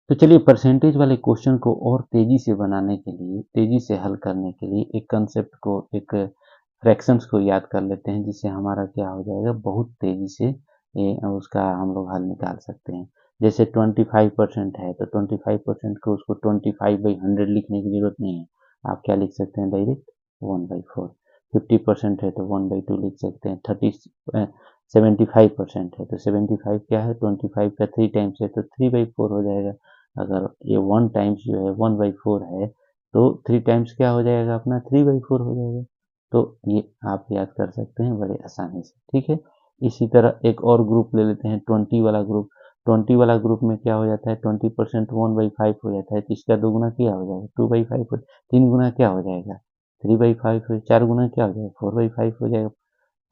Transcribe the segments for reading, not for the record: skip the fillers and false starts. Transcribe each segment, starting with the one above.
तो चलिए परसेंटेज वाले क्वेश्चन को और तेज़ी से बनाने के लिए, तेज़ी से हल करने के लिए एक कंसेप्ट को, एक फ्रैक्शंस को याद कर लेते हैं, जिससे हमारा क्या हो जाएगा, बहुत तेज़ी से उसका हम लोग हल निकाल सकते हैं। जैसे 25% है तो 25% को उसको 25/100 लिखने की ज़रूरत नहीं है। आप क्या लिख सकते हैं डायरेक्ट 1/4। 50% है तो 1/2 लिख सकते हैं। 75% है तो 75 क्या है, 25 का 3 टाइम्स है तो 3/4 हो जाएगा। अगर ये 1 टाइम्स जो है 1/4 है तो 3 टाइम्स क्या हो जाएगा अपना, 3/4 हो जाएगा। तो ये आप याद कर सकते हैं बड़े आसानी से, ठीक है। इसी तरह एक और ग्रुप ले लेते हैं, 20 वाला ग्रुप। 20 वाला ग्रुप में क्या हो जाता है, 20% 1/5 हो जाता है, तो इसका दोगुना क्या हो जाएगा, 2/5 हो, 3 गुना क्या हो जाएगा, 3/5 हो, 4 गुना क्या हो जाएगा, 4/5 हो जाएगा,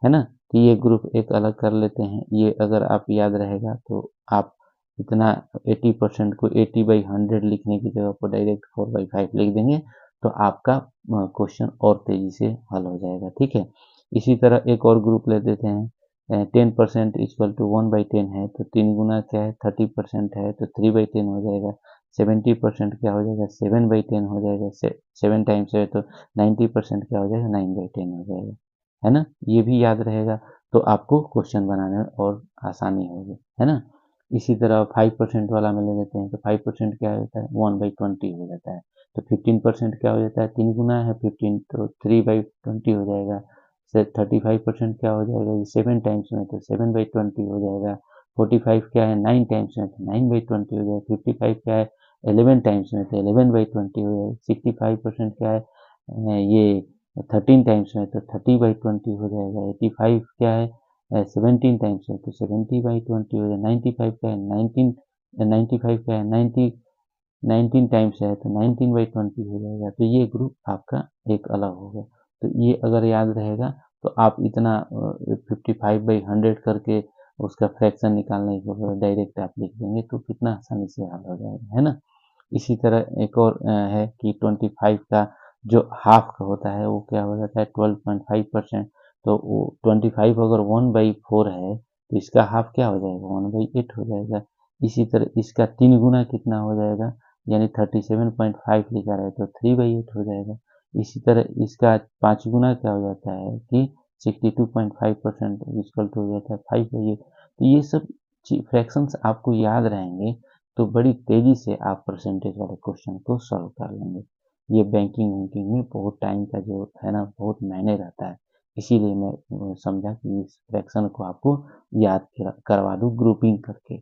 है ना। तो ये ग्रुप एक अलग कर लेते हैं। ये अगर आप याद रहेगा तो आप इतना 80% को 80/100 लिखने की जगह पर डायरेक्ट 4/5 लिख देंगे, तो आपका क्वेश्चन और तेजी से हल हो जाएगा, ठीक है। इसी तरह एक और ग्रुप ले देते हैं, 10% इक्वल टू 1/10 है तो 3 गुना क्या है, 30% है तो 3/10 हो जाएगा। 70% क्या हो जाएगा, 7/10 हो जाएगा। 7 टाइम्स है तो 90% क्या हो जाएगा, 9/10 हो जाएगा, है ना। ये भी याद रहेगा तो आपको क्वेश्चन बनाने में और आसानी होगी, है ना। इसी तरह 5% वाला में ले लेते हैं तो 5% क्या होता है, 1/20 हो जाता है। तो 15% क्या हो जाता है, 3 गुना है 15 तो 3/20 हो जाएगा। से 35% क्या हो जाएगा, ये 7 टाइम्स में तो 7/20 हो जाएगा। 45 क्या है, 9 टाइम्स में तो 9/20 हो जाएगा। 55 क्या है, 11 टाइम्स में तो 11/20 हो जाएगा। 65% क्या है, ये 13 टाइम्स है तो 30/20 हो जाएगा। 85 क्या है, 17 टाइम्स है तो 70/20 हो जाएगा। 95 क्या है, 95 क्या है, 19 टाइम्स है तो 19/20 हो जाएगा। तो ये ग्रुप आपका एक अलग हो गया। तो ये अगर याद रहेगा तो आप इतना 55/100 करके उसका फ्रैक्शन निकालने के बाद डायरेक्ट आप लिख देंगे तो कितना आसानी से हल हो जाएगा, है ना। इसी तरह एक और है कि 25 का जो हाफ का होता है वो क्या हो जाता है, 12.5%। तो वो 25 अगर 1/4 है तो इसका हाफ क्या हो जाएगा, 1/8 हो जाएगा। इसी तरह इसका 3 गुना कितना हो जाएगा, यानी 37.5 लिखा रहे तो 3/8 हो जाएगा। इसी तरह इसका 5 गुना क्या हो जाता है कि 62.5% इक्वल टू हो जाता है 5/8। तो ये सब फ्रैक्शंस आपको याद रहेंगे तो बड़ी तेज़ी से आप परसेंटेज वाले क्वेश्चन को सॉल्व कर लेंगे। ये बैंकिंग वैंकिंग में बहुत टाइम का जो है ना, बहुत मायने रहता है। इसीलिए मैं समझा कि इस फ्रैक्शन को आपको याद करवा दूँ ग्रुपिंग करके।